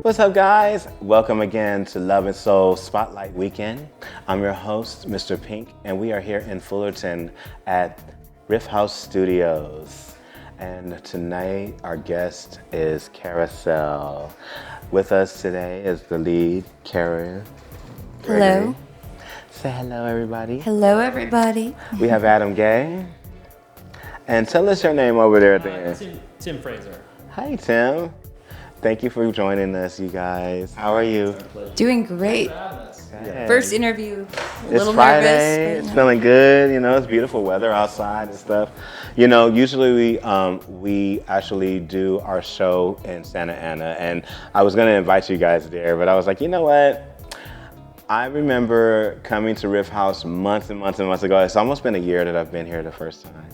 What's up, guys? Welcome again to Love and Soul Spotlight Weekend. I'm your host, Mr. Pink, and we are here in Fullerton at Riff Haus Studios. And tonight, our guest is Caracell. With us today is the lead, Cara Gregory. Hello. Say hello, everybody. Hello, everybody. We have Adam Gay. And tell us your name over there at the end. Tim Fraser. Hi, Tim. Thank you for joining us, you guys. How are you? Doing great. Good. First interview. A It's little Friday. nervous. It's feeling good. You know, it's beautiful weather outside and stuff. You know, usually we actually do our show in Santa Ana, and I was gonna invite you guys there, but I was like, you know what? I remember coming to Riff Haus months and months and months ago. It's almost been a year that I've been here the first time,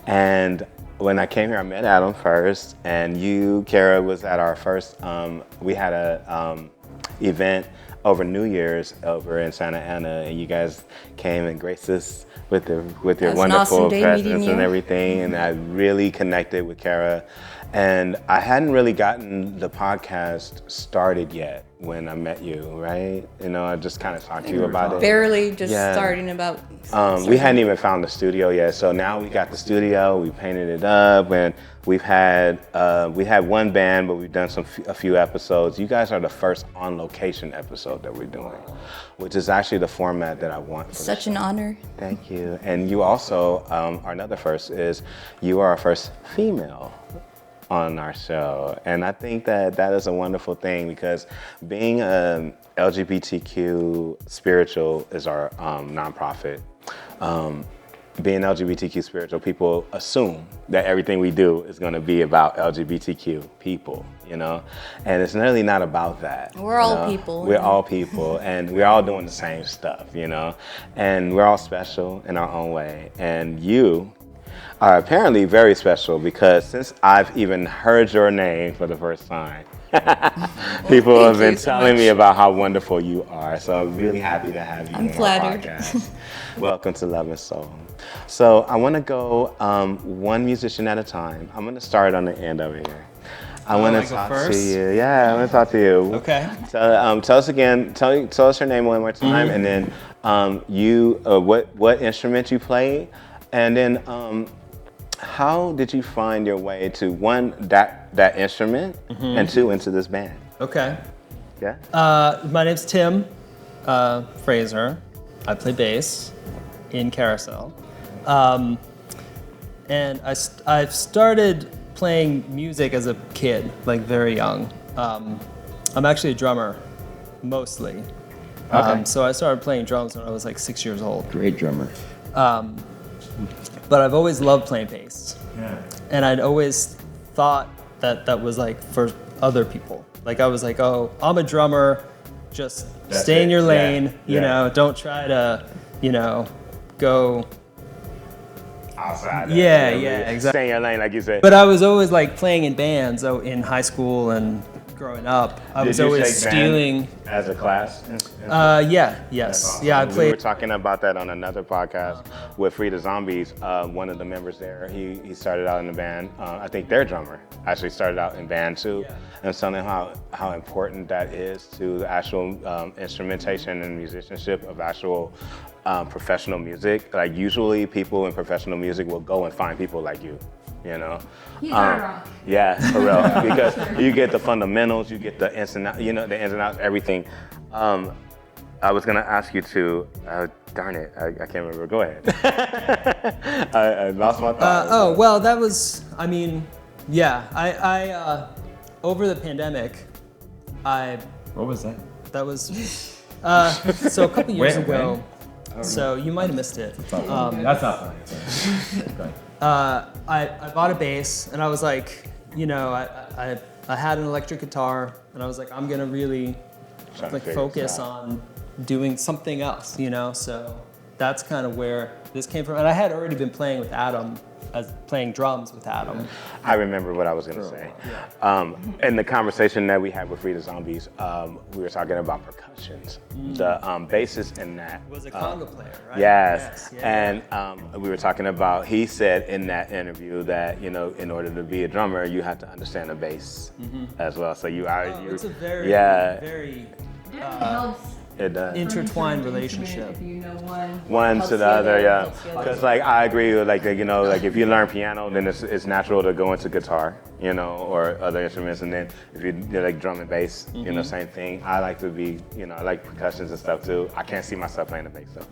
and when I came here, I met Adam first, and you, Cara, was at our first. We had a event over New Year's over in Santa Ana, and you guys came and graced us with your wonderful awesome day presence meeting and you. everything. And I really connected with Cara, and I hadn't really gotten the podcast started yet when I met you, right? You know, I just kind of talked to you about it. Barely just Yeah. starting about. We hadn't even found the studio yet, so now we got the studio. We painted it up, and we had one band, but we've done a few episodes. You guys are the first on location episode that we're doing, which is actually the format that I want. For Such an honor. Thank you. And you also another first is you are our first female on our show, and I think that is a wonderful thing because being LGBTQ spiritual is our nonprofit. Being LGBTQ spiritual, people assume that everything we do is going to be about LGBTQ people, you know, and it's really not about that. We're all people. We're all people, and we're all doing the same stuff, you know, and we're all special in our own way. And you are apparently very special because since I've even heard your name for the first time, people have been telling me about how wonderful you are. So I'm really happy to have you I'm on flattered. our podcast. Welcome to Love and Soul. So I want to go one musician at a time. I'm going to start on the end over here. I want to talk to you. Yeah, I want to talk to you. Okay. Tell us again. Tell us your name one more time, and then what instrument you play, and then how did you find your way to one that instrument, and two into this band? Okay. Yeah. My name's Tim Fraser. I play bass in Caracell. And I've started playing music as a kid, like very young. I'm actually a drummer, mostly. Okay. So I started playing drums when I was like 6 years old. Great drummer. But I've always loved playing bass. Yeah. And I'd always thought that was like for other people. Like I was like, oh, I'm a drummer, just stay in your lane, you know, don't try to, go Outside. Yeah, exactly. Stay in your lane, like you said. But I was always like playing in bands in high school and growing up. I was always stealing. As a class? Yes. Awesome. Yeah, I We played. were talking about that on another podcast with Free the Zombies. One of the members there, he started out in the band. I think their drummer actually started out in band too. Yeah. And something how important that is to the actual instrumentation and musicianship of actual professional music. Like usually people in professional music will go and find people like you. You know, yeah, for real. Because you get the fundamentals, you get the ins and outs, the ins and outs, everything. I was gonna ask you to, darn it, I can't remember. Go ahead. I lost my thought. Well, that was, I over the pandemic, What was that? that was, so a couple years ago. So you might have missed it. That's not funny. Okay. I bought a bass and I was like, I had an electric guitar and I was like, I'm gonna really focus on doing something else, So that's kind of where this came from. And I had already been playing with Adam as playing drums with Adam. I remember what I was going to say. In the conversation that we had with Free the Zombies, we were talking about percussions. The bassist in that Was a conga player, right? Yes, yeah. and we were talking about. He said in that interview that in order to be a drummer, you have to understand the bass as well. So you are. It's a very, very It does. intertwined relationship. If you know One helps to the other, yeah. helps the other. Because like I agree with like if you learn piano, then it's natural to go into guitar, or other instruments, and then if you like drum and bass, same thing. I like to be, I like percussions and stuff too. I can't see myself playing the bass though.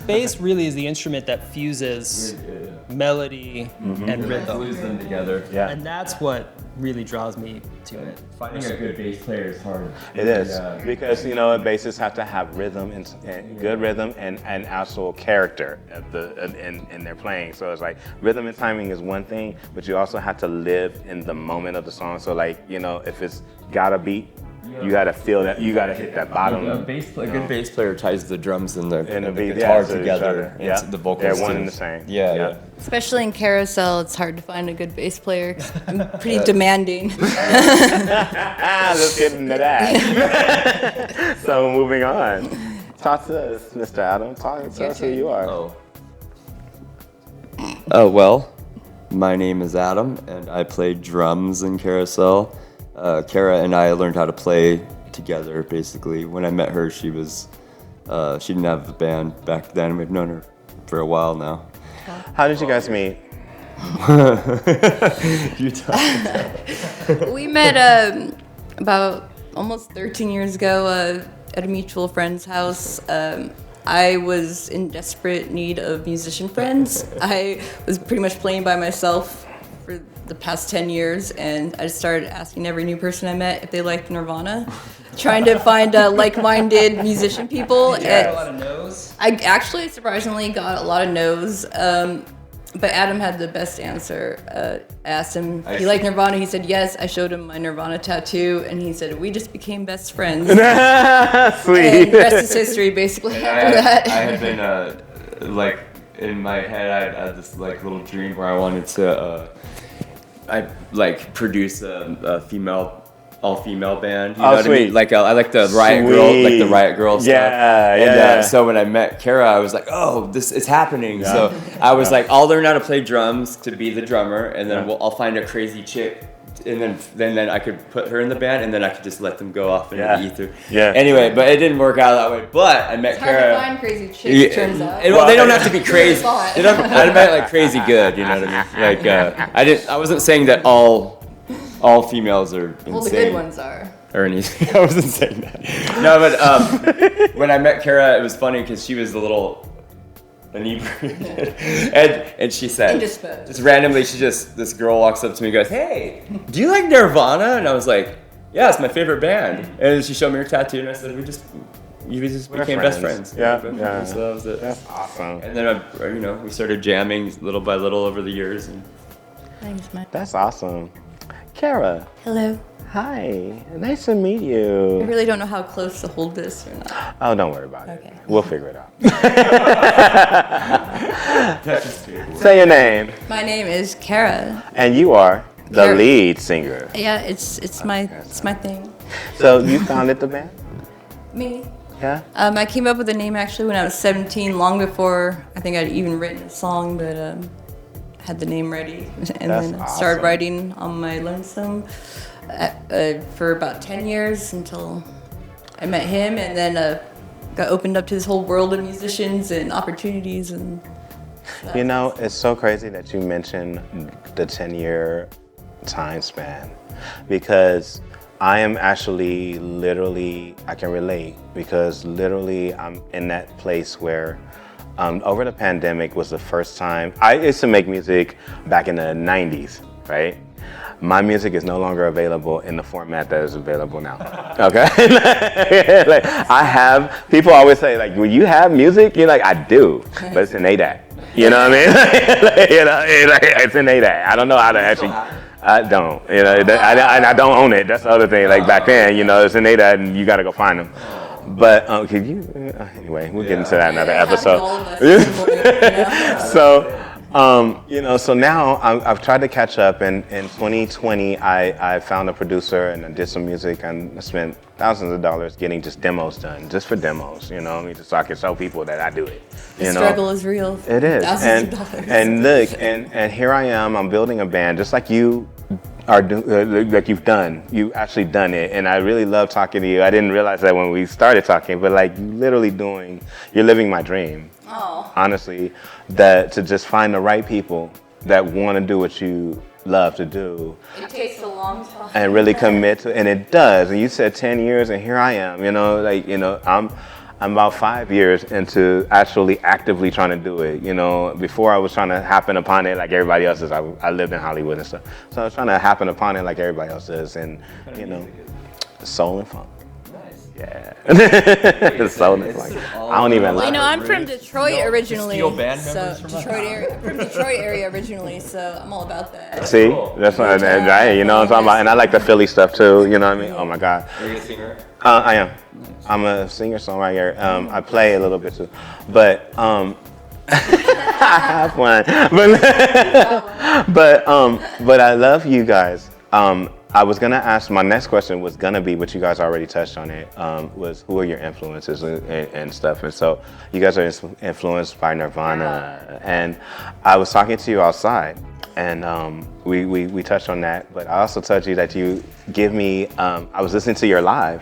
Bass really is the instrument that fuses melody and rhythm. Glues them together. Yeah. And that's what really draws me to it. Finding a good bass player is hard. It is Yeah. because bassists have to have rhythm and good rhythm and actual character in their playing. So it's like rhythm and timing is one thing, but you also have to live in the moment of the song. So like if it's got a beat, you got to feel that. You got to hit that bottom. A good bass player ties the drums and the beat, guitar to each together. other. And Yeah, the vocals. they're one too. and the same. Yeah. Especially in Caracell, it's hard to find a good bass player. 'Cause I'm pretty demanding. Let's get into that. So moving on. Talk to us, Mr. Adam. Tell us who turn. you are. Well, my name is Adam, and I play drums in Caracell. Cara and I learned how to play together, basically. When I met her, she didn't have a band back then. We've known her for a while now. How did you guys meet? You tell. We met about almost 13 years ago at a mutual friend's house. I was in desperate need of musician friends. I was pretty much playing by myself for the past 10 years, and I just started asking every new person I met if they liked Nirvana, trying to find like-minded musician people. A lot of no's. I actually surprisingly got a lot of no's, but Adam had the best answer. I asked him if he liked Nirvana. He said yes. I showed him my Nirvana tattoo, and he said we just became best friends. Sweet. And the rest is history, basically. After that, I had been in my head, I had this little dream where I wanted to produce a all-female band. You know what I sweet. mean? I like the Riot Girl stuff. Yeah, and, yeah. So when I met Cara, I was like, oh, this is happening. Yeah. So I was like, I'll learn how to play drums to be the drummer, and then I'll find a crazy chick, and then I could put her in the band, and then I could just let them go off into the ether. Yeah. Anyway, but it didn't work out that way. But I met it's hard Cara. to find crazy chicks, turns out. Well, they don't have to be crazy. Thought. I meant crazy good. You know what I mean? I wasn't saying that all females are insane. Well, the good ones are. Or anything. I wasn't saying that. No, but when I met Cara, it was funny because she was a little inebriated, and she said, Indisposed. just randomly, this girl walks up to me and goes, "Hey, do you like Nirvana?" And I was like, "Yeah, it's my favorite band." And she showed me her tattoo, and I said, "We just became best friends." Yeah. So that was it. That's awesome. And then we started jamming little by little over the years. And Thanks, man. That's awesome. Cara, Hello. hi. Nice to meet I you. really don't know how close to hold this or not. Oh, don't worry about Okay. it. We'll figure it out. Say your name. My name is Cara. And you are the Cara. lead singer. Yeah, it's my thing. So you founded the band? Me. Yeah? I came up with the name actually when I was 17, long before I think I'd even written a song, but had the name ready, and That's then awesome. started writing on my lonesome for about 10 years until I met him, and then got opened up to this whole world of musicians and opportunities. And It's so crazy that you mentioned the 10-year time span, because I am actually I can relate, because literally I'm in that place where over the pandemic was the first time. I used to make music back in the 90s, right? My music is no longer available in the format that is available now. Okay? People always say, will you have music? You're like, I do, but it's in ADAT. You know what I mean? It's in ADAT. I don't know how to actually. I don't. I don't own it. That's the other thing. Back then, it's in ADAT, and you got to go find them. But could you? Anyway, we'll get into that another episode. All of us at some point, So, So now I've tried to catch up, and in 2020, I found a producer and I did some music, and I spent thousands of dollars getting just demos done, just for demos, just so I can show people that I do it. The struggle is real. It is. Thousands of dollars. And look, and here I am, I'm building a band, just like you are like you've done. You actually done it, and I really love talking to you. I didn't realize that when we started talking, but like you literally you're living my dream. Oh. Honestly, that to just find the right people that want to do what you love to do. It takes a long time. And really commit to, and it does. And you said 10 years, and here I am. I'm about 5 years into actually actively trying to do it. Before I was trying to happen upon it like everybody else is. I lived in Hollywood and stuff, so I was trying to happen upon it like everybody else is, and soul and funk. Yeah. Soul and funk. I don't even. Well, I'm from Detroit originally. Steal band so members from us. I'm from Detroit area originally, so I'm all about that. See, that's what I'm talking about, and I like the Philly stuff too. You know what I mean? Oh my God. Are you a singer? I am. I'm a singer-songwriter. I play a little bit too, but I have one. But I love you guys. I was gonna ask. My next question was gonna be, but you guys already touched on it. Was who are your influences and stuff? And so you guys are influenced by Nirvana, and I was talking to you outside. And we touched on that, but I also told you that you give me, I was listening to your live,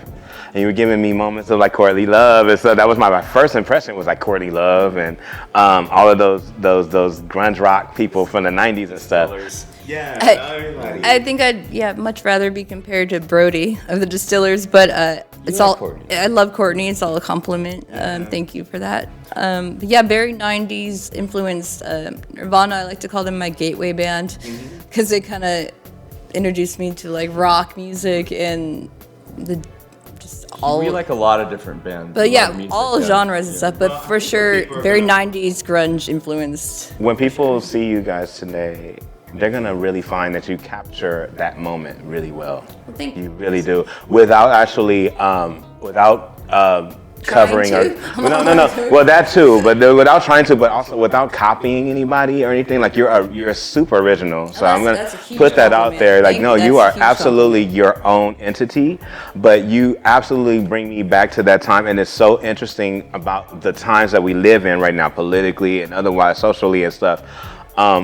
and you were giving me moments of like Courtney Love, and so that was my first impression was like Courtney Love and all of those grunge rock people from the 90s and stuff. Yeah, I think I'd much rather be compared to Brody of the Distillers, but it's all. Courtney. I love Courtney. It's all a compliment. Thank you for that. But yeah, very 90s influenced. Nirvana, I like to call them my gateway band because they kind of introduced me to like rock music and all. We like a lot of different bands. But yeah, all genres and stuff. But for sure, very 90s grunge influenced. When people see you guys today, they're gonna really find that you capture that moment really well. Thank you. You really do, without actually, covering or no. Well, that too, but without trying to, but also without copying anybody or anything. Like you're super original. So I'm gonna put that out there. Like no, you are absolutely your own entity, but you absolutely bring me back to that time, and it's so interesting about the times that we live in right now, politically and otherwise, socially and stuff.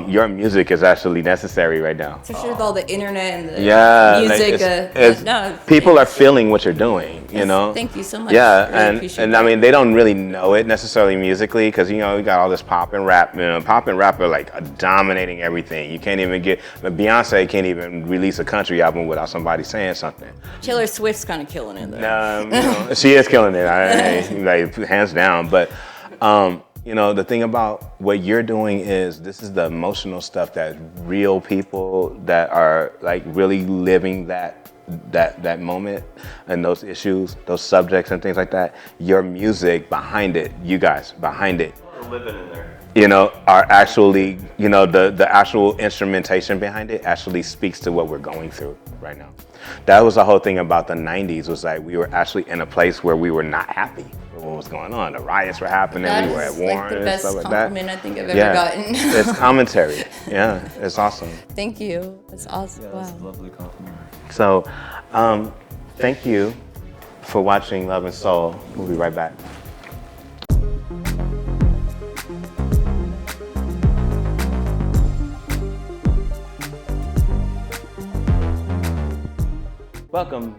Your music is actually necessary right now. Especially with all the internet and the music. People are feeling what you're doing, Thank you so much. Yeah, really and I mean, they don't really know it necessarily musically because, we got all this pop and rap. Pop and rap are like dominating everything. You can't even Beyonce can't even release a country album without somebody saying something. Taylor Swift's kind of killing it though. She is killing it, like hands down. But, the thing about what you're doing is this is the emotional stuff that real people that are like really living that moment and those issues, those subjects and things like that. Your music behind it, you guys behind it. We're living in there. Are actually, the actual instrumentation behind it actually speaks to what we're going through right now. That was the whole thing about the 90s was like we were actually in a place where we were not happy with what was going on. The riots were happening, we were at war and stuff like that. That's the best compliment I think I've ever gotten. It's commentary. Yeah, it's awesome. Thank you. It's awesome. Yeah, that's a lovely compliment. So, thank you for watching Love and Soul. We'll be right back. Welcome,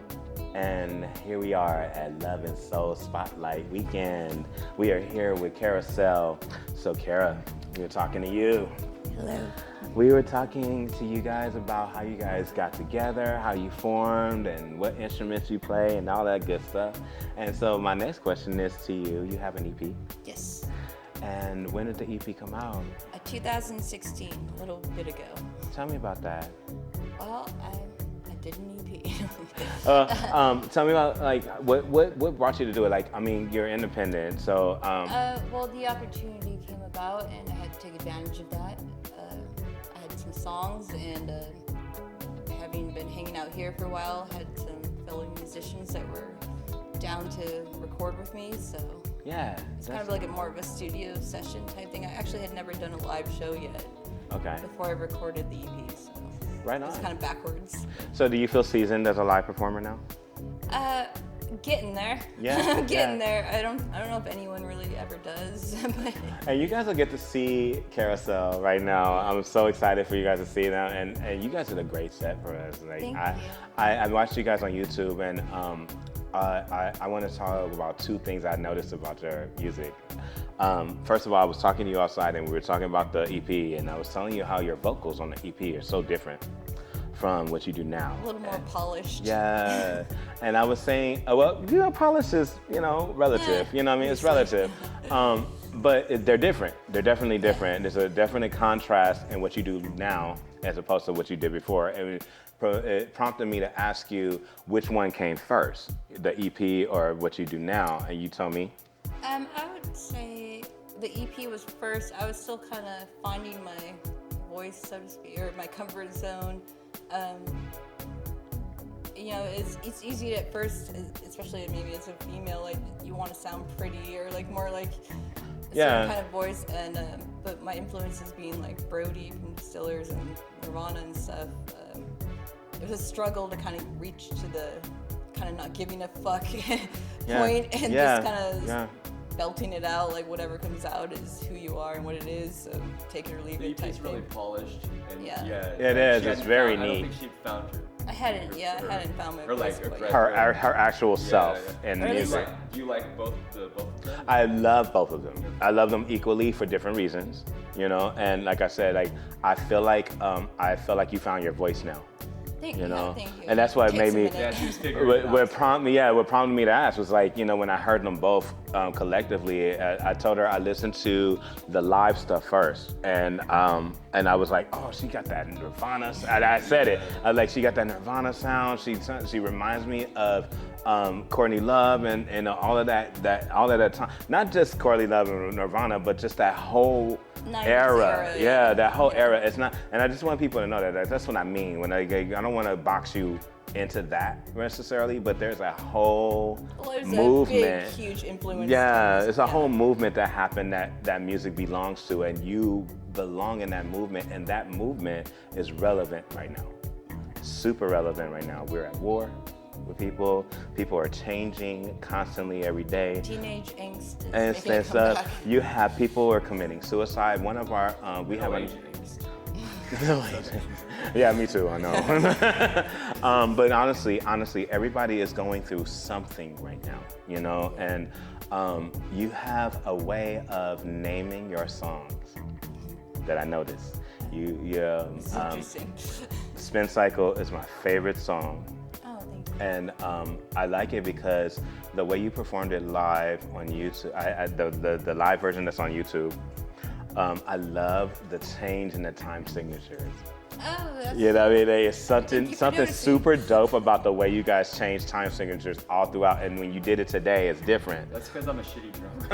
and here we are at Love and Soul Spotlight Weekend. We are here with Caracell. So Cara, we were talking to you. Hello. We were talking to you guys about how you guys got together, how you formed, and what instruments you play, and all that good stuff. And so my next question is to you. You have an EP? Yes. And when did the EP come out? 2016, a little bit ago. Tell me about that. Well, I did an EP. Tell me about like what brought you to do it? Like, I mean, you're independent, so. Well, the opportunity came about, and I had to take advantage of that. I had some songs, and having been hanging out here for a while, had some fellow musicians that were down to record with me. So yeah, it's kind of like more of a studio session type thing. I actually had never done a live show yet. Okay. before I recorded the EP. So Right it's on. kind of backwards. So do you feel seasoned as a live performer now? Getting there. Yeah, I'm getting yeah. there. I don't know if anyone really ever does. But And you guys will get to see Caracell right now. I'm so excited for you guys to see them, and you guys did a great set for us. Like Thank you. I watched you guys on YouTube, and I want to talk about two things I noticed about your music. First of all, I was talking to you outside, and we were talking about the EP, and I was telling you how your vocals on the EP are so different from what you do now. a little more polished. Yeah, and I was saying, well, polish is, relative. You know what I mean? It's relative. But they're different. They're definitely different. There's a definite contrast in what you do now as opposed to what you did before. And it prompted me to ask you which one came first, the EP or what you do now. And you told me? I would say the EP was first. I was still kind of finding my voice, so to speak, or my comfort zone. It's easy at first, especially maybe as a female, like you want to sound pretty or like more like a certain kind of voice. And but my influences being like Brody from Distillers and Nirvana and stuff. It was a struggle to kind of reach to the kind of not giving a fuck point and just kind of belting it out, like whatever comes out is who you are and what it is, so take it or leave The it type EP's really thing. polished. And Yeah. It is. It's very I don't neat. think she found her. I hadn't found my Or like voice a quite Greg- yet. Her actual self in Or at least music. Do you like both of them? I love both of them. I love them equally for different reasons, And like I said, like I feel like you found your voice now. Thank you know, thank you. and that's what Takes made a me. minute. Yeah, she's figuring it out. What prompted me to ask was like, when I heard them both collectively, I told her I listened to the live stuff first, and I was like, oh, she got that Nirvana. I said it. I was like, she got that Nirvana sound. She reminds me of Courtney Love and all of that time. Not just Courtney Love and Nirvana, but just that whole 90s era. Yeah, that whole Yeah. era. It's not, and I just want people to know that that's what I mean when I don't want to box you into that necessarily, but there's a whole Well, there's movement. a big, huge influence. Yeah, it's a whole movement that happened that music belongs to, and you belong in that movement, and that movement is relevant right now. Super relevant right now. We're at war with people. People are changing constantly every day. Teenage angst is And making a stuff. comeback. You have people who are committing suicide. One of our, we have a. Yeah, me too. I know. But honestly, everybody is going through something right now, and you have a way of naming your songs that I noticed. It's interesting. Spin Cycle is my favorite song. Oh, thank you. And I like it because the way you performed it live on YouTube, the live version that's on YouTube, I love the change in the time signatures. Oh, that's You know what I mean? There's something Thank you for noticing. super dope about the way you guys change time signatures all throughout, and when you did it today, it's different. That's because I'm a shitty drummer.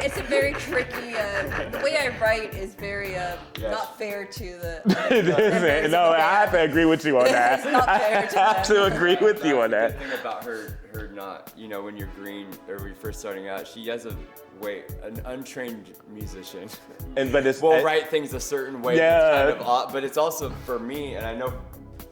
It's a very tricky. The way I write is very not fair to the. members of No, the I have to band. agree with you on that. It's not fair to I have them. to agree with you on That's that. the good thing about her not, when you're green or when you're first starting out, she has an untrained musician. But it's will write things a certain way. Yeah. That's kind of odd, but it's also for me, and I know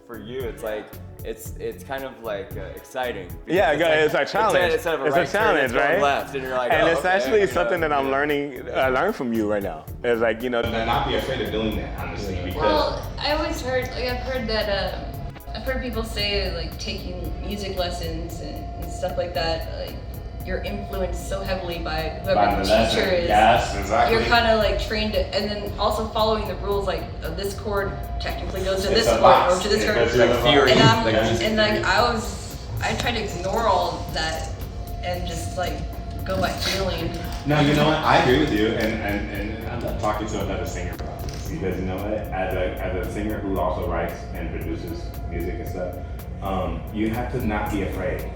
for you, it's like it's kind of like exciting. because Yeah, it's it's a challenge. Instead of a It's right a turn, challenge, it's going right? left, and you're like, And oh, it's okay, actually yeah, something that I'm yeah. learning. I learned from you right now. It's like not be afraid of doing that, honestly. Because Well, I always heard, I've heard people say like taking music lessons and stuff like that, like you're influenced so heavily by whoever By the the lesson. teacher is. Yes, exactly. You're kind of like trained to, and then also following the rules, like this chord technically goes to It's this a chord box. or to this It chord. goes to the box. theory. And I'm, Like music and like I tried to ignore all that and just like go by feeling. No, you know what? I agree with you, and I love talking to another singer about this because you know what? As a singer who also writes and produces music and stuff, you have to not be afraid.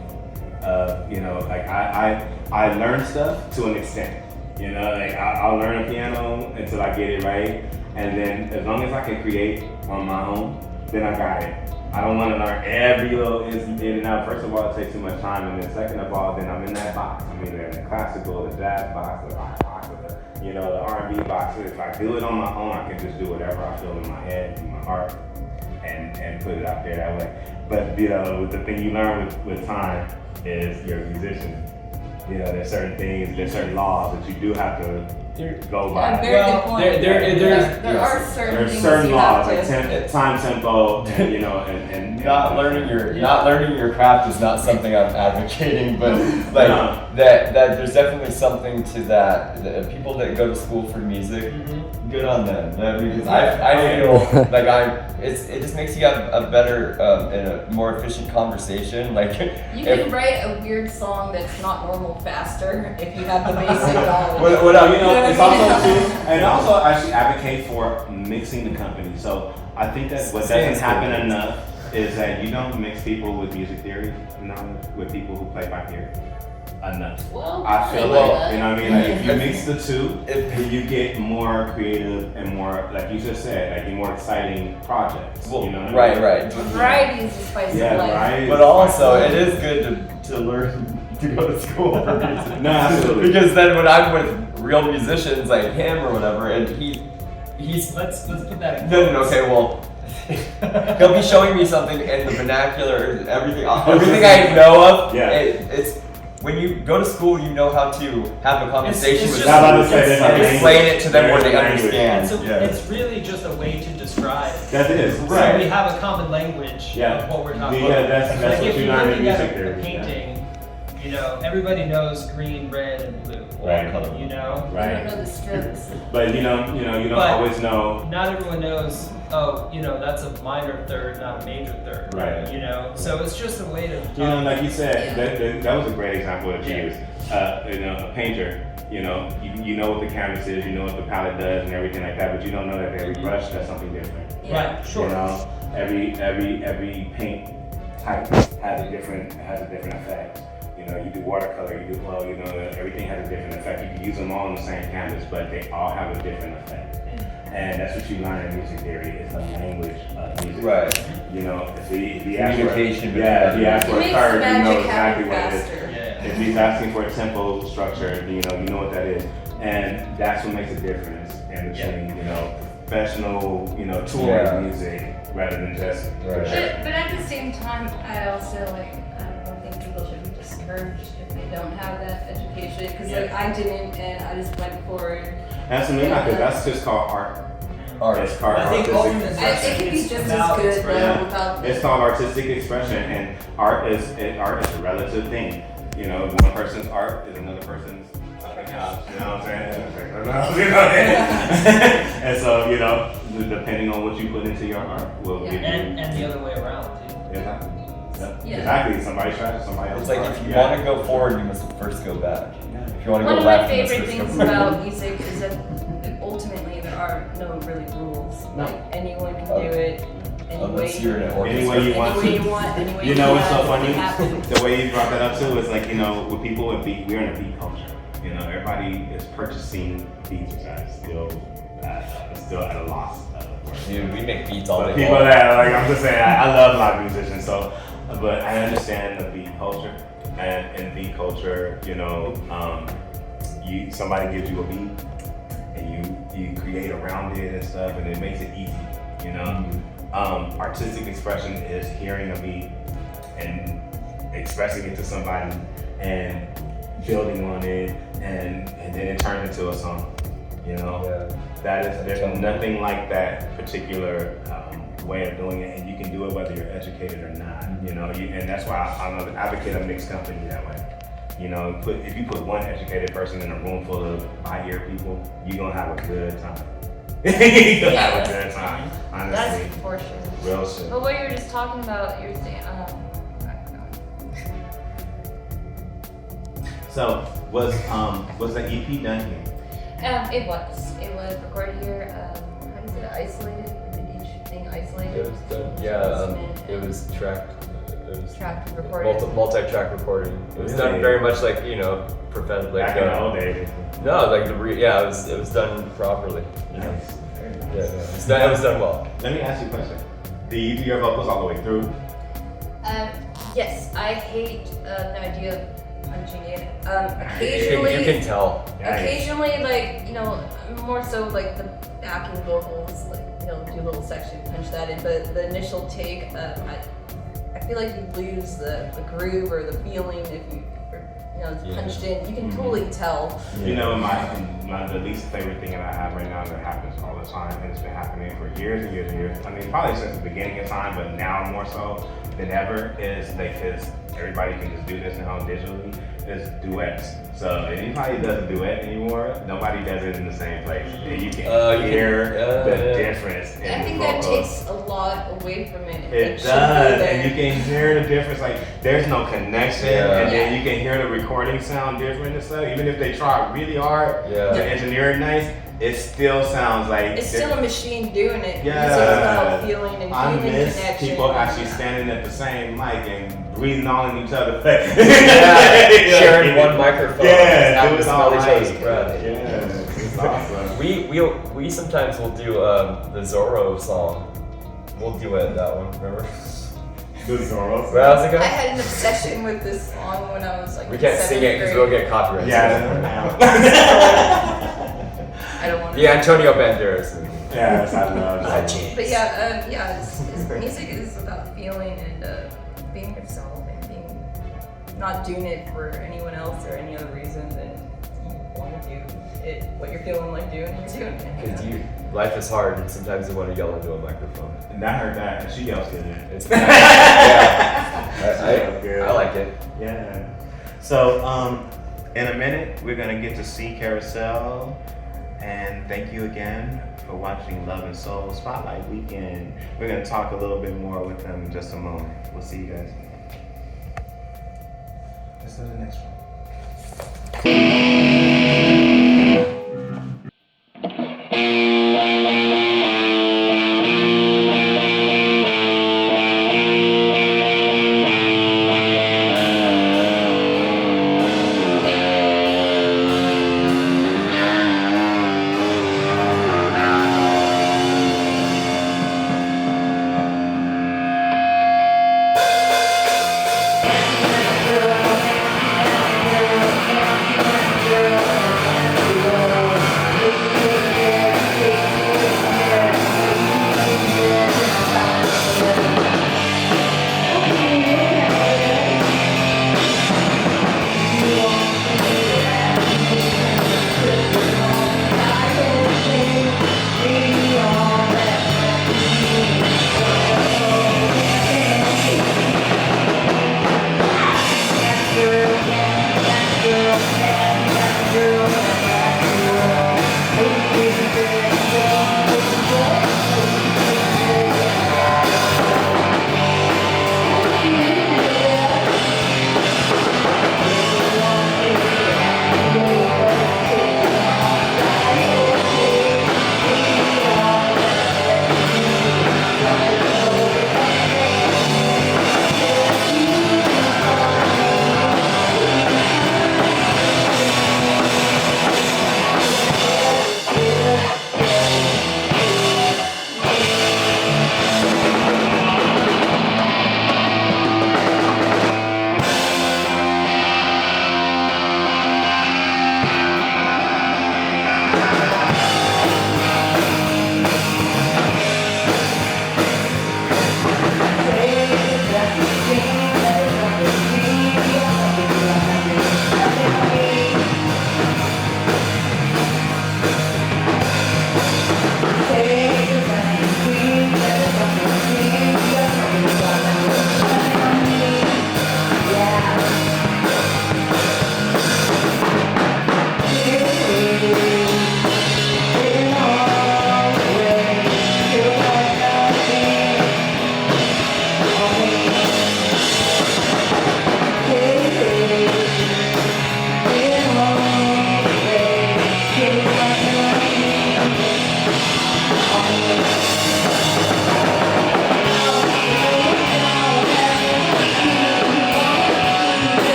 Like I learn stuff to an extent. Like I'll learn a piano until I get it right, and then as long as I can create on my own, then I got it. I don't want to learn every little in and out. First of all, it takes too much time, and then second of all, then I'm in that box. I'm either in the classical, the jazz box, the rock box, or You know, the R&B boxes, if I do it on my own, I can just do whatever I feel in my head, in my heart, and put it out there that way. But, you know, the thing you learn with time is you're a musician. You know, there's certain things, there's certain laws that you do have to go by. Very good point. There are certain There's things certain you laws, have like to. time, tempo, and you know, and Not learning your craft is not something I'm advocating, but like that there's definitely something to that. The people that go to school for music, good on them. Because I feel like it just makes you have a better and a more efficient conversation. Like You can write a weird song that's not normal faster if you have the basic knowledge. You know, it's also too, and also actually advocate for mixing the company. So I think that what doesn't happen enough is that you don't mix people with music theory, you know, with people who play by ear enough. Well, I feel like like, you know what I mean? Like if you mix the two, you get more creative and more, like you just said, like more exciting projects. Well, you know what right. I mean? Variety is the spice of life. Variety. But also, it is good to learn to go to school for music. No, absolutely. Because then when I'm with real musicians like him or whatever, and he's Let's put that in no, okay, well, he'll be showing me something in the vernacular, everything I know of. Yeah. It's when you go to school, you know how to have a conversation it's with just- someone it's- and explain it to them where they Language. understand. It's really just a way to describe. That is. So Right. we have a common language Yeah. of what we're talking Yeah, about. that's Like what if you you're learn in looking at music a theory. painting, you know, everybody knows green, red, and blue. Right. You know? I Right. don't know the strokes. But you don't But- always know. Not everyone knows, oh, you know, that's a minor third, not a major third. Right. You know? So it's just a way to You know, like you said, that was a great example that you used. You know, a painter, you know what the canvas is, you know what the palette does and everything like that, but you don't know that every brush does something different. Right, sure. You know, every paint type has a different effect. You know, you do watercolor, you do glow, you know, everything has a different effect. You can use them all on the same canvas, but they all have a different effect. And that's what you learn in music theory, is the language of music. Right. You know, if he asks for, Communication. if he asks for a It makes third, you know magic exactly happen what it is. faster. Yeah. If he's asking for a tempo structure, you know what that is. And that's what makes a difference in between, you know, professional, you know, touring music rather than just Right. But at the same time, I also I don't think people should be discouraged if they don't have that education. Because like I didn't, and I just went for it. Absolutely not, because that's just called art. Art. It's called I think artistic ultimately expression. It could be it's just about as good expression. though without. It's called artistic expression, and art is a relative thing. You know, one person's art is another person's something else. You know what I'm saying? You know? And so, you know, depending on what you put into your art will give you. And the other way around, too. Exactly. Yeah. Exactly. Somebody's trash, somebody else. It's like if you want to go forward, you must first go back. If you want to One go of my left, you must favorite first go things forward. about music is that ultimately there are no really rules. No. Like anyone can do it. Any way, Unless you're in an Any orchestra. way you want any way to. you want, any way You know what's so want, funny? it happens. The way you brought that up too is like, you know, with people with beat, we're in a beat culture. You know, everybody is purchasing beats, which I still at a loss. Dude, we make beats all But day people long. that, like, I'm just saying, I love live musicians, so, but I understand the beat culture, and in beat culture, you know, somebody gives you a beat, and you create around it and stuff, and it makes it easy, you know. Artistic expression is hearing a beat and expressing it to somebody and building on it, and then it turns into a song, you know. Yeah. There's nothing like that particular way of doing it, and you can do it whether you're educated or not. You know, and that's why I'm an advocate of mixed company that way. You know, if you put one educated person in a room full of by-ear people, you're gonna have a good time. You're gonna have a good time, honestly. That's for sure. Real shit. But what you were just talking about, you're saying, So was the EP done here? it was recorded here. How do you say that? Isolated? Did each thing isolated? It was done. It was tracked. It was Tracked and recorded. multi-track recording. It was Really? done very much like, you know, professional. Like, Back in the old days. no, like it was done properly. You know? Nice. Yeah, it was done well. Let me ask you a question. Do you do your vocals all the way through? Yes, I hate the idea of punching in. You Occasionally, can tell. occasionally, like, you know, more so like the backing vocals, like, you know, do a little section, punch that in. But the initial take, I feel like you lose the groove or the feeling if you, you know, it's punched in. You can totally tell. You know, the least favorite thing that I have right now that happens all the time, and it's been happening for years and years and years. I mean, probably since the beginning of time, but now more so than ever, is because everybody can just do this now digitally, is duets. So anybody does a duet anymore, nobody does it in the same place. And you can hear the difference in I think the that vocals. takes a lot away from it. It should be does, there. and you can hear the difference. Like, there's no connection, and then you can hear the recording sound different and stuff. Even if they try really hard to engineer it nice, it still sounds like It's still a machine doing it. Yeah. It's about feeling and I human miss connection. people actually standing at the same mic and breathing all in each other's face. Sharing one microphone. Yeah, having do to it smell all each right. other's breath. Yeah, it's awesome. We sometimes will do the Zorro song. We'll duet that one. Remember? Do the Zorro. Well, how's it I going? had an obsession with this song when I was like We in can't sing it 7th because we'll grade. get copyright. I don't want to. The Antonio Banderas. Yes, I love that. But yeah, his music is about feeling and being yourself and being not doing it for anyone else or any other reason than you want to do it, what you're feeling like doing, you're doing it. Because life is hard and sometimes you want to yell into a microphone. And I heard that, and she yells good. It's yeah. I like it. Yeah. So, in a minute, we're gonna get to see Caracell, and thank you again for watching Love and Soul Spotlight Weekend. We're gonna talk a little bit more with them in just a moment. We'll see you guys. Let's go to the next one.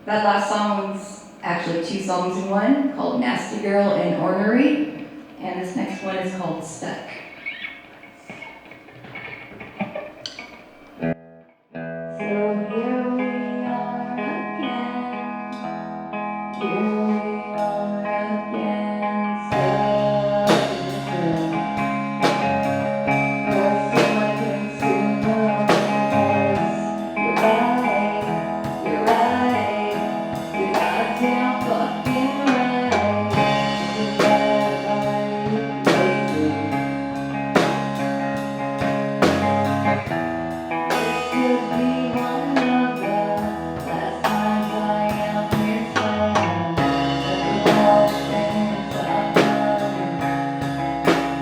That last song's actually 2 songs in one, called Nasty Girl and Ornery, and this next one is called Stuck. So here we are again, First I can see the you're right, you're goddamn fucking right. This could be one of the last times I am your friend. Every last thing I've done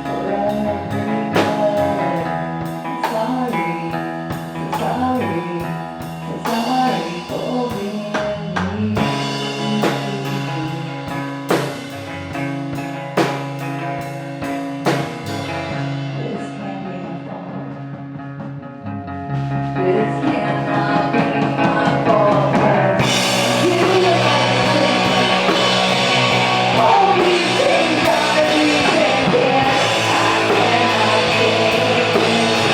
forever I'm sorry, so sorry for being me. This can't be my fault. This cannot be my fault. You all these things gotta be taken. I cannot take it. I cannot take it.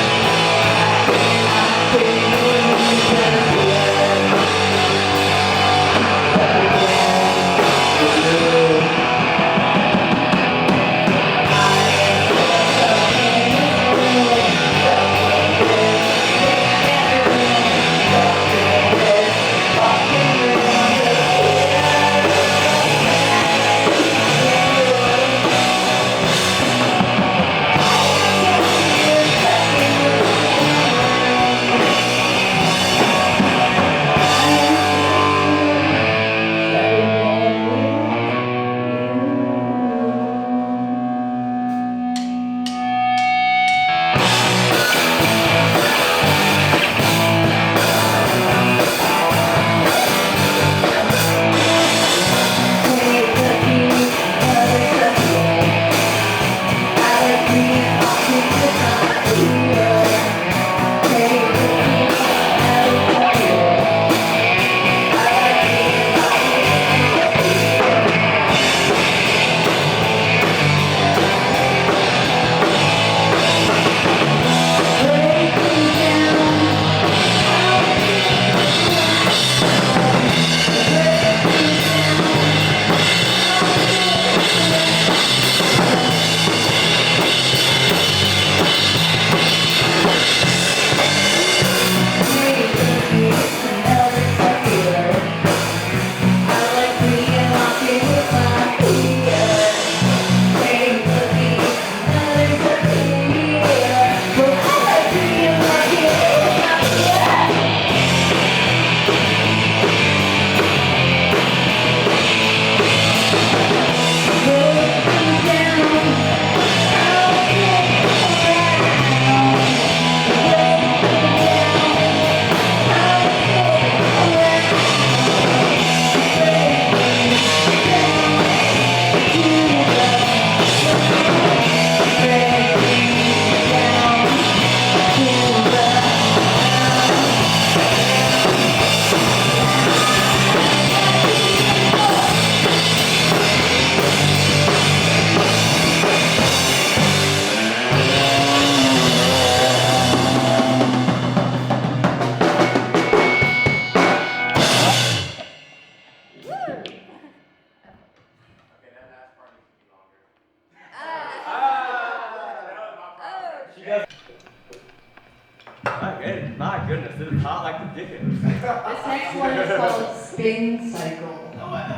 My goodness, this is hot like the dickens. This next one is called Spin Cycle. Alright,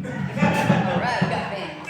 we got bands.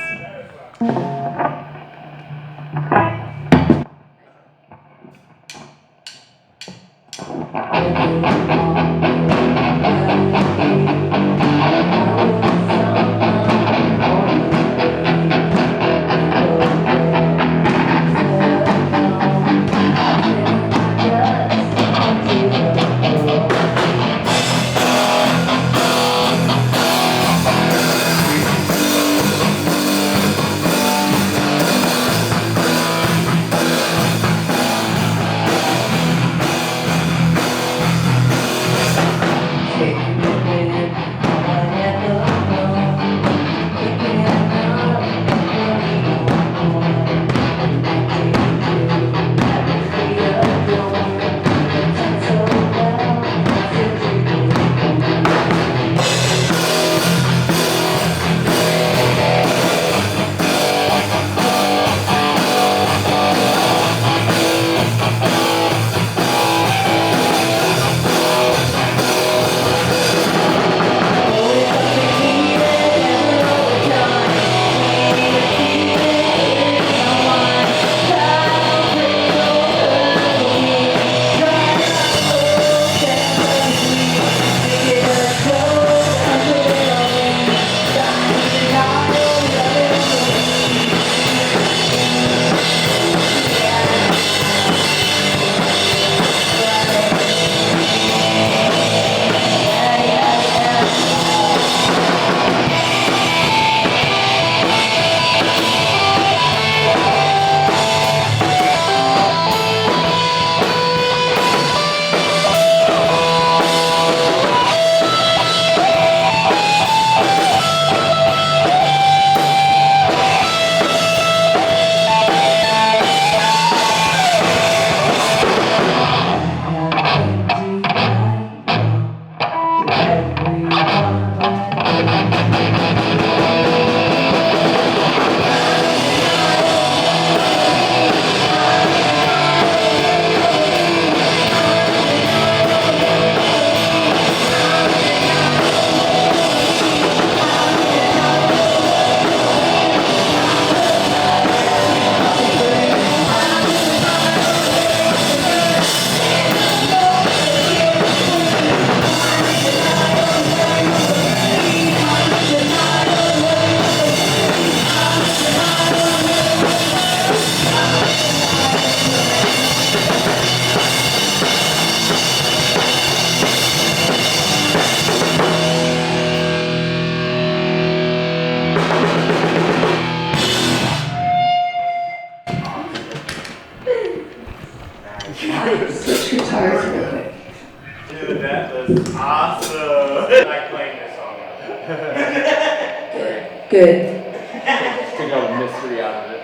Awesome. I like playing this song. Good. Take all the mystery out of it.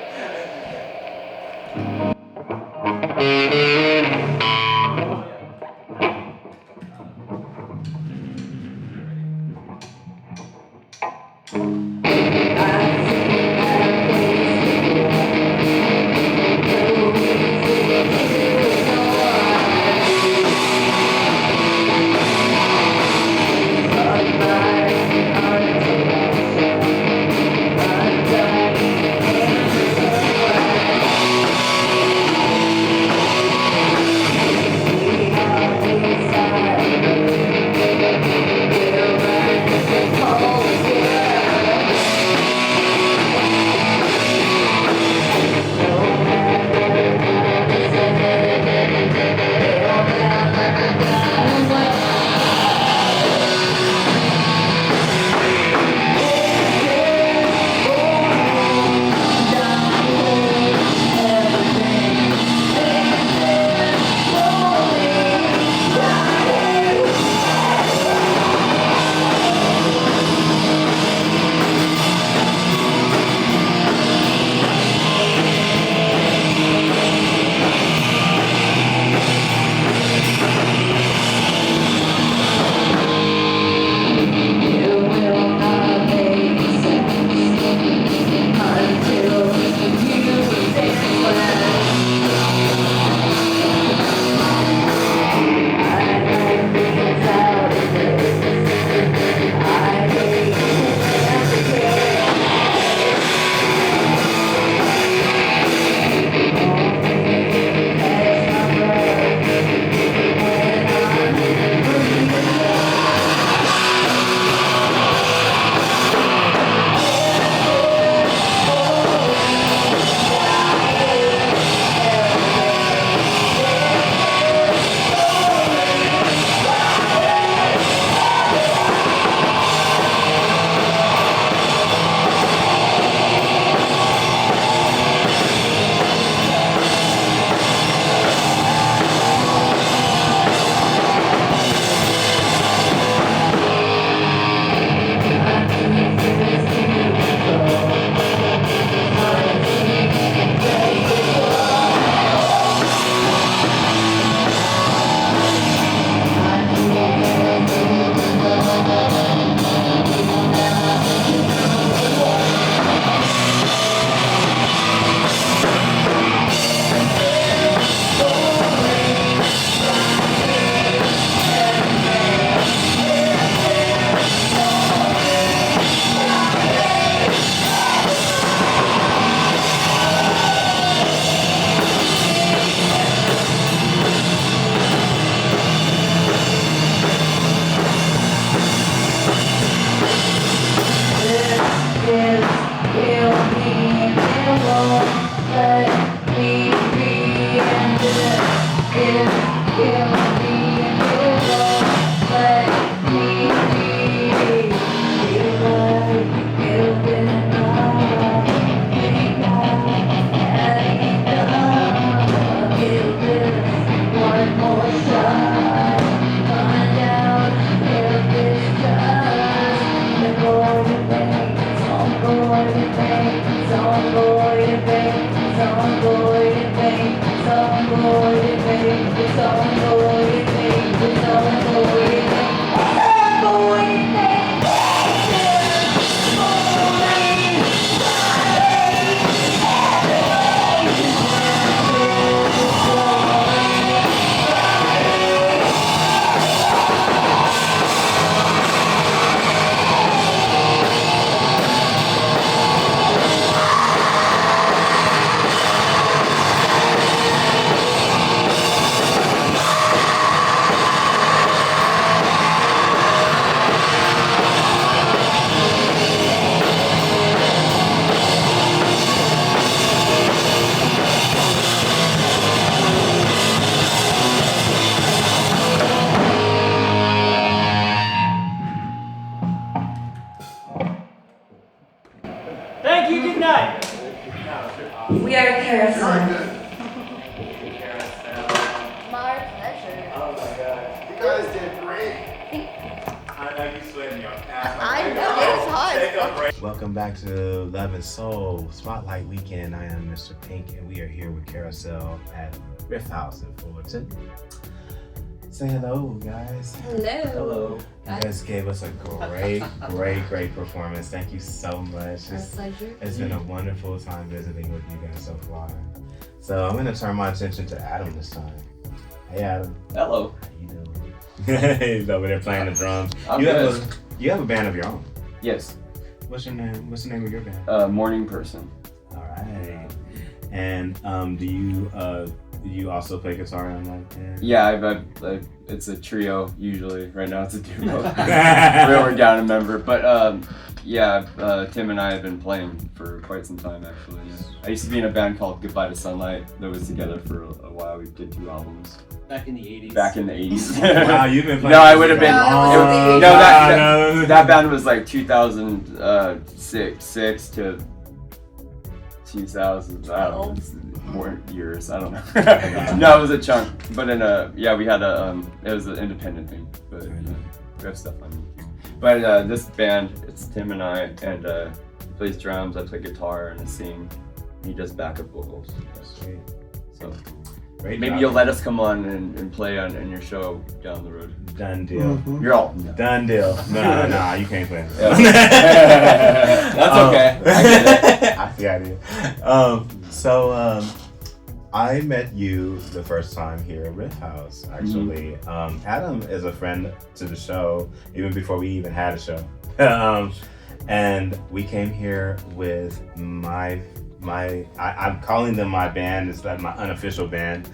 Thank you, good night. We are Caracell. My pleasure. Oh my god. You guys did great. Thank know you're sweating your I know, it's hot. Welcome back to Love and Soul Spotlight Weekend. I am Mr. Pink, and we are here with Caracell at Riff Haus in Fullerton. Say hello, guys. Hello. You guys gave us a great performance. Thank you so much. Our pleasure. It's been a wonderful time visiting with you guys so far. So I'm going to turn my attention to Adam this time. Hey, Adam. Hello. How you doing? He's over there playing the drums. I'm You good. have a band of your own. Yes. What's your name? What's the name of your band? Morning person. All right. And do you also play guitar on that band? Yeah, it's a trio usually. Right now it's a duo. We're down a member, but Tim and I have been playing for quite some time actually. Yeah. I used to be in a band called Goodbye to Sunlight that was together for a while. We did 2 albums. Back in the 80s. Back in the 80s. Wow, you've been playing. No, I would have been. No, That band was like 2006 to 2000. I don't know, more years. I don't know. No, it was a chunk. But we had it was an independent thing. But we have stuff on YouTube. But this band, it's Tim and I, and he plays drums. I play guitar and I sing. He does backup vocals. Sweet. So. Great Maybe job. you'll let us come on and play in your show down the road. Done deal. You're all. Done deal. Nah, you can't play. That's okay. I get it. I got you. I met you the first time here at Riff Haus, actually. Adam is a friend to the show, even before we even had a show. And we came here with I'm calling them my band. It's like my unofficial band.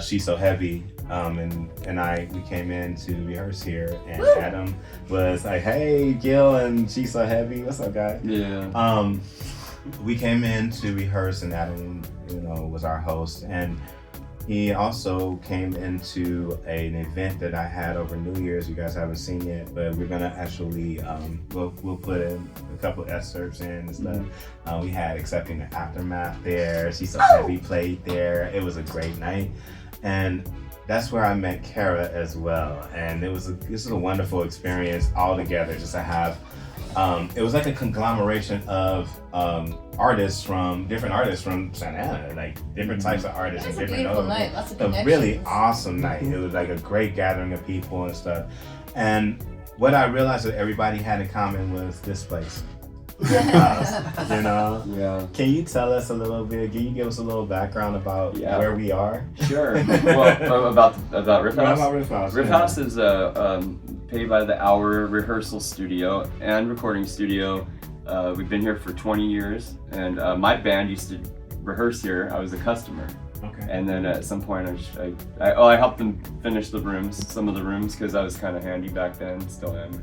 She's So Heavy. We came in to rehearse here, and Adam was like, "Hey, Gil and She's So Heavy, what's up, guys?" Yeah. We came in to rehearse, and Adam, was our host, and he also came into an event that I had over New Year's. You guys haven't seen yet, but we're gonna actually we'll put in a couple excerpts in and stuff. We had Accepting the Aftermath there. She's So Heavy played there. It was a great night, and that's where I met Cara as well. And this is a wonderful experience all together, just to have. It was like a conglomeration of different artists from Santa Ana, like different types of artists and different. Beautiful night. Lots of A connections. really awesome night. It was like a great gathering of people and stuff. And what I realized that everybody had in common was this place. Yeah. Can you tell us a little bit? Can you give us a little background about where we are? Sure. Well, about Riff Haus. About Riff Haus. Riff Haus is a pay by the hour rehearsal studio and recording studio. We've been here for 20 years, and my band used to rehearse here. I was a customer. Okay. And then at some point, I helped them finish some of the rooms, because I was kind of handy back then, still am.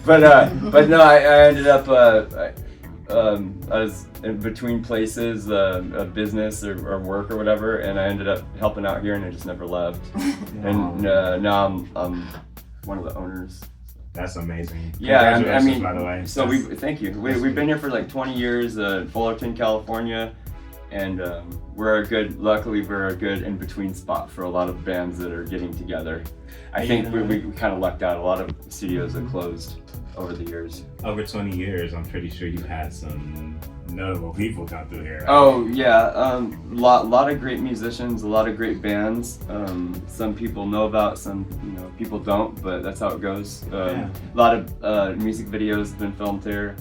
But no, I ended up I was in between places, business or work or whatever, and I ended up helping out here, and I just never left. And now I'm one of the owners. That's amazing. Yeah, Congratulations, by the way. So thank you. We've been here for like 20 years, Fullerton, California, and luckily we're a good in-between spot for a lot of bands that are getting together. I think we kind of lucked out. A lot of studios have closed over the years. Over 20 years, I'm pretty sure you've had some notable people come through here. Right? Oh yeah, lot of great musicians, a lot of great bands. Some people know about, some people don't, but that's how it goes. A lot of music videos have been filmed here.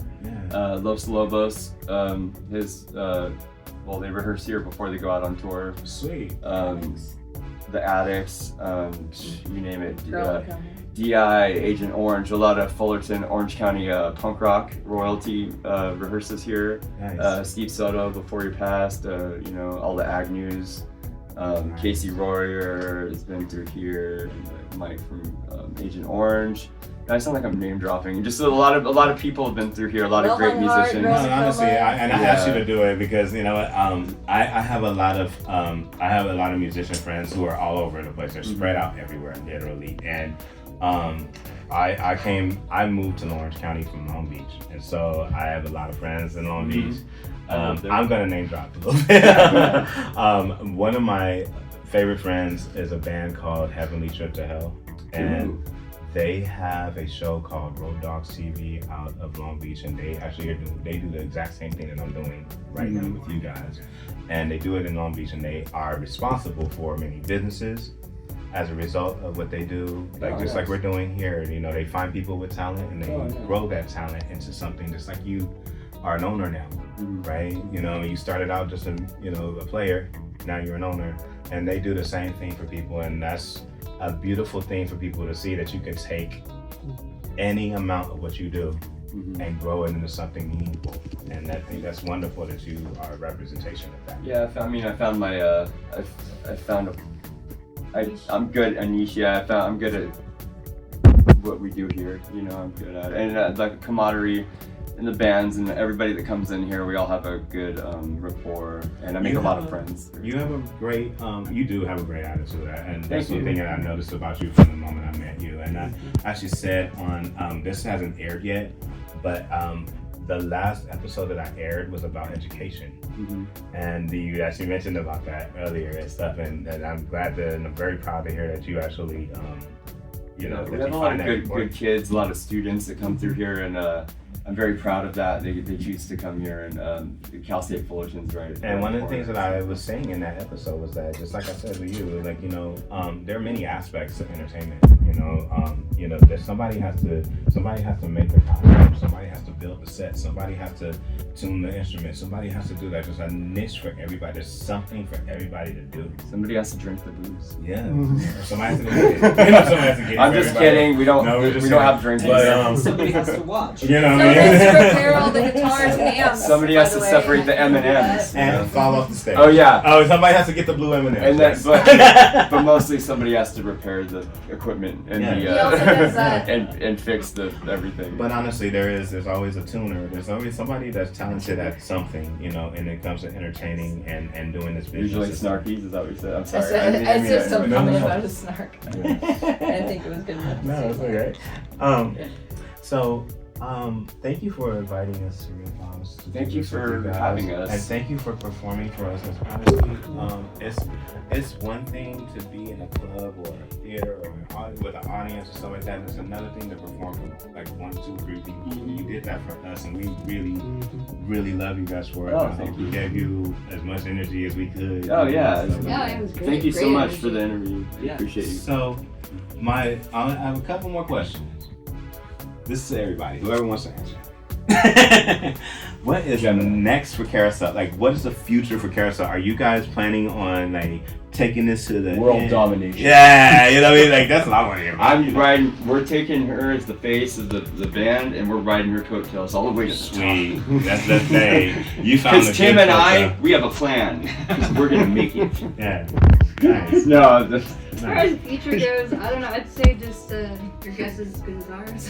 Los Lobos, they rehearse here before they go out on tour. Sweet. The Addicts, you name it. DI, Agent Orange, a lot of Fullerton, Orange County punk rock royalty rehearses here. Nice. Steve Soto before he passed, all the Agnews. Casey Royer has been through here, and Mike from Agent Orange. I sound like I'm name dropping. Just a lot of people have been through here. A lot of great musicians. No, honestly, I asked you to do it because I have a lot of musician friends who are all over the place. They're spread out everywhere, literally. And I moved to Orange County from Long Beach, and so I have a lot of friends in Long Beach. I'm gonna name drop a little bit. One of my favorite friends is a band called Heavenly Trip to Hell, and They have a show called Road Dogs TV out of Long Beach, and they do the exact same thing that I'm doing right now with you guys. And they do it in Long Beach, and they are responsible for many businesses as a result of what they do. Like just like we're doing here, you know, they find people with talent and they grow that talent into something just like you are an owner now, right? You know, you started out just a player, now you're an owner, and they do the same thing for people, and that's a beautiful thing for people to see, that you can take any amount of what you do and grow it into something meaningful. And I think that's wonderful that you are a representation of that. Yeah, I'm good at niche. Yeah, I'm good at what we do here. You know, I'm good at it. And like camaraderie in the bands and everybody that comes in here, we all have a good rapport, and I make a lot of friends. You have a great, you do have a great attitude, and that's one thing that I noticed about you from the moment I met you. And I actually said on, this hasn't aired yet, but the last episode that I aired was about education. And you actually mentioned about that earlier and stuff, and I'm glad and I'm very proud to hear that you actually, you know, we have a lot of good kids, a lot of students that come through here, and I'm very proud of that. They choose to come here, and Cal State Fullerton's right. And one of the things that I was saying in that episode was that, just like I said with you, like, you know, there are many aspects of entertainment. You know, that somebody has to make the costume, somebody has to build the set, somebody has to tune the instrument, somebody has to do that. There's a niche for everybody. There's something for everybody to do. Somebody has to drink the booze. Yeah. Somebody has to get it. Somebody has to get it. I'm just kidding. We don't have drinking. But, somebody has to watch. You know what I mean? Somebody has to repair all the guitars and amps. Somebody has to separate the M&Ms. And fall off the stage. Oh yeah. Oh, somebody has to get the blue M&Ms. And then, but mostly somebody has to repair the equipment and He also does that. and fix the everything. But honestly, there's always a tuner. There's always somebody that's talented at something, you know, and it comes to entertaining and doing this business. Usually snarkies, is that what you said? I'm I sorry. said something No. about a snark. I didn't think it was good enough. No, it's okay. Thank you for inviting us to Riff Haus Studios. Thank you for having us. And thank you for performing for us. Honestly, it's one thing to be in a club or a theater or with an audience or stuff like that. It's another thing to perform for like 1, 2, 3 people. You did that for us, and we really, really love you guys for it. Oh, thank you. We gave you as much energy as we could. Oh yeah. Yeah, it was great. Thank you so Great much energy. for the interview. Yeah. Appreciate you. So, I have a couple more questions. This is everybody, whoever wants to answer. What is next for Caracell? Like, what is the future for Caracell? Are you guys planning on like taking this to the World end? domination. Yeah, you know what I mean? Like, that's what I want to hear. We're taking her as the face of the band, and we're riding her coattails all the way to the Sweet. That's the thing. You found Because Tim and I, we have a plan. We're gonna make it. Yeah. Nice. No, As far as the future goes, I don't know. I'd say just your guess is as good as ours.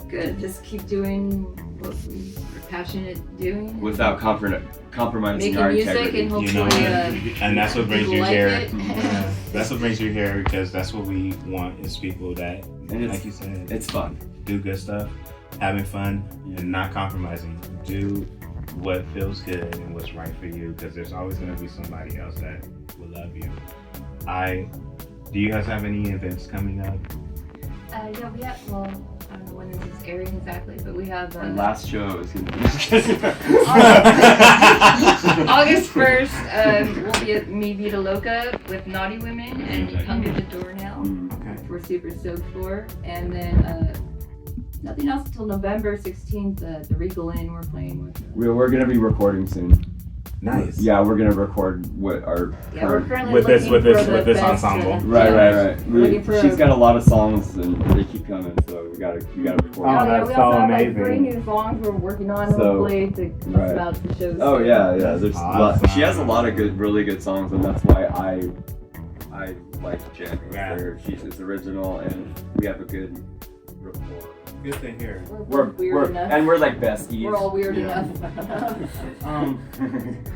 Good. Just keep doing what we're passionate doing. without compromising Making our music integrity. and You know, hopefully, and that's what brings people you like here. it. Yeah. That's what brings you here, because that's what we want, is people that, And like you said, It's fun. do good stuff, having fun, and not compromising. Do what feels good and what's right for you, because there's always going to be somebody else that will love you. Do you guys have any events coming up? Yeah, we have. Well, I don't know when this is airing exactly, but we have. Our last show is gonna be August 1st, we'll be at Mi Vida Loca with Naughty Women and You Come to the Door Now. Okay. We're super stoked for. And then nothing else until November 16th, the Regal Inn we're playing with. We're gonna be recording soon. Nice. Yeah, we're gonna record what our Yeah, we're current. currently With this- looking with this- for with the this best, ensemble. Right. looking for She's a- got a lot of songs and they keep coming, so we gotta record. Oh, yeah, that's we so also have like amazing. 3 new songs we're working on, So, hopefully, to bust right. them out to the shows. Oh yeah. There's a lot. Awesome. She has a lot of really good songs, and that's why I like jamming with Yeah. her. It's original, and we have a good rapport. Good to hear. We're weird enough. And we're like besties. We're all weird Yeah. enough.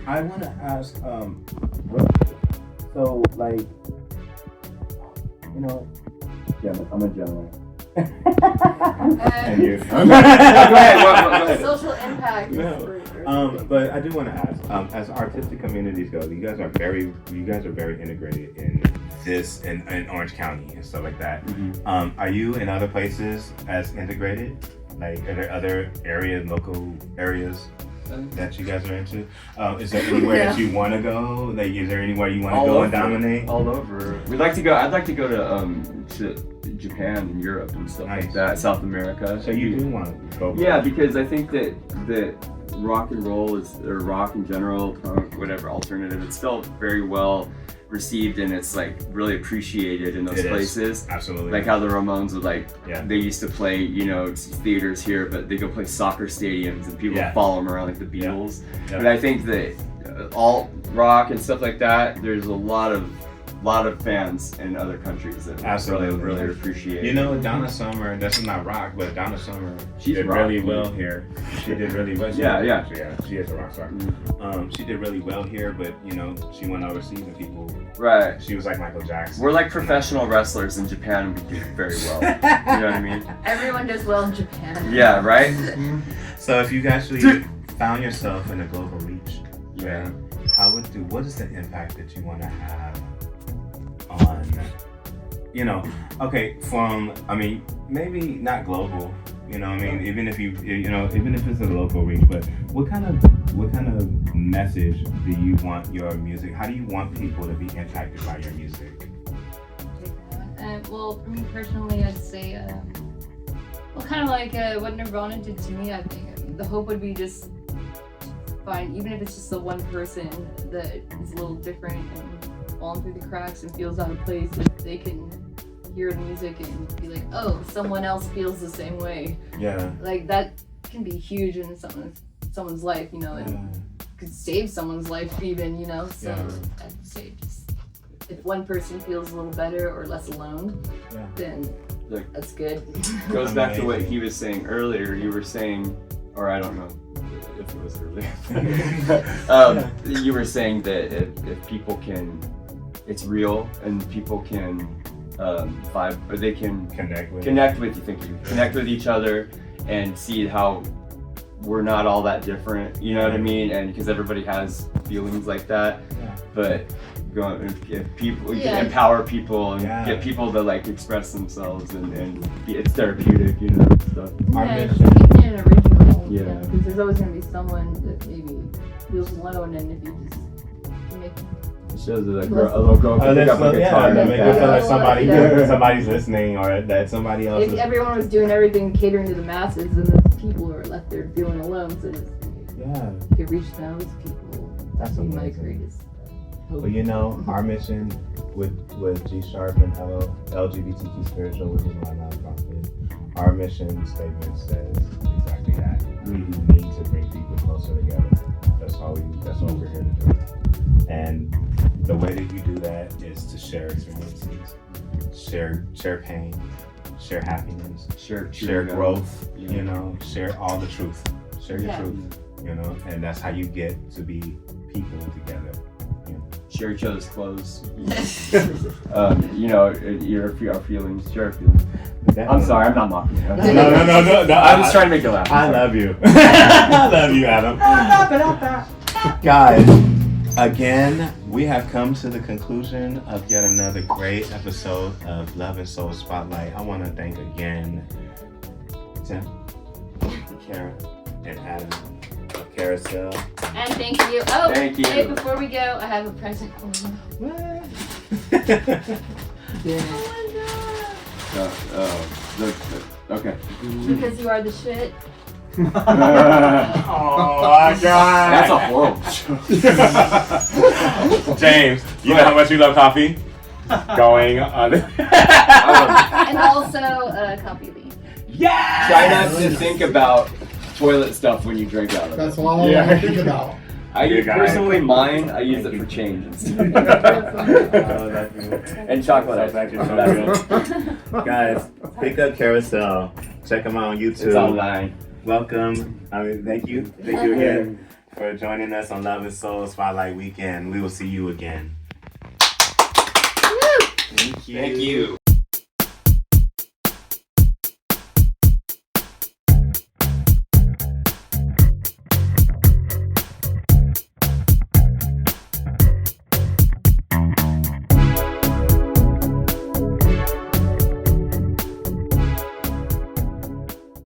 I want to ask, I'm a gentleman. and you. Go ahead. Social impact. But I do want to ask, as artistic communities go, you guys are very integrated in this in Orange County and stuff like that. Mm-hmm. Are you in other places as integrated? Like, are there other local areas that you guys are into? Is there anywhere that you want to go? Like, is there anywhere you want to go and dominate? All over. We'd like to go. I'd like to go to Japan and Europe and stuff like that. South America. So you do want to go? Yeah, because I think that rock and roll or rock in general, punk, whatever, alternative, it's still very well received and it's like really appreciated in those places. Absolutely. Like how the Ramones would they used to play, theaters here, but they go play soccer stadiums and people follow them around like the Beatles. Yeah. But I think that alt rock and stuff like that, there's a lot of fans in other countries that really appreciate. Donna Summer, that's not rock, but Donna Summer, she did rock, really well here. She did really well. She is a rock star. Mm-hmm. She did really well here, but she went overseas and people. Right. She was like Michael Jackson. We're like professional wrestlers in Japan, and we do very well. You know what I mean? Everyone does well in Japan. Yeah. Right. So if you actually found yourself in a global reach, yeah, what is the impact that you want to have on, maybe not global, even if it's a local reach, but what kind of message do you want your music, how do you want people to be impacted by your music? Well, for me personally, I'd say, kind of like what Nirvana did to me, I think. The hope would be just find, even if it's just the one person that is a little different and falling through the cracks and feels out of place, if they can hear the music and be like, oh, someone else feels the same way. Yeah. Like, that can be huge in someone's life, and could save someone's life even, so I'd say just if one person feels a little better or less alone, then that's good. Goes back to what he was saying earlier. You were saying, or I don't know if it was earlier, you were saying that if people can, it's real and people can vibe, or they can connect with each other and see how we're not all that different, you know what I mean? And because everybody has feelings like that, but if people, you can empower people and get people to like express themselves and it's therapeutic, stuff. Keeping it original. Yeah. Because there's always gonna be someone that maybe feels alone, and if you just make it shows that a little girl can pick up a guitar. Make it feel like somebody's listening, or that somebody else. If everyone was doing everything catering to the masses, then the people who are left there feeling alone, so if you reach those people, that's my greatest hope. Well, our mission with G Sharp and LGBTQ Spiritual, which is my nonprofit, our mission statement says exactly that. We need to bring people closer together. That's all we're here to do. And the way that you do that is to share experiences, share pain, share happiness, share growth, share all the truth. Share your truth, and that's how you get to be people together. Share each other's clothes. Our feelings, share our feelings. I'm sorry, I'm not mocking you. No. I'm just trying to make you laugh. I love you. I love you, Adam. Guys, again, we have come to the conclusion of yet another great episode of Love and Soul Spotlight. I want to thank again Tim, Cara, and Adam of Caracell. And thank you. Oh, thank you. Hey, before we go, I have a present for you. What? Okay. Because you are the shit. Oh my God! That's a horrible show. James, you know how much you love coffee? Going on. And also coffee leaf. Yeah. Try not to think about toilet stuff when you drink out of it. That's all I think about. I personally use it for change and stuff. And chocolate ice. Guys, pick up Caracell. Check them out on YouTube. It's online. Welcome. Thank you again for joining us on Love and Soul Spotlight Weekend. We will see you again. Woo! Thank you. Thank you.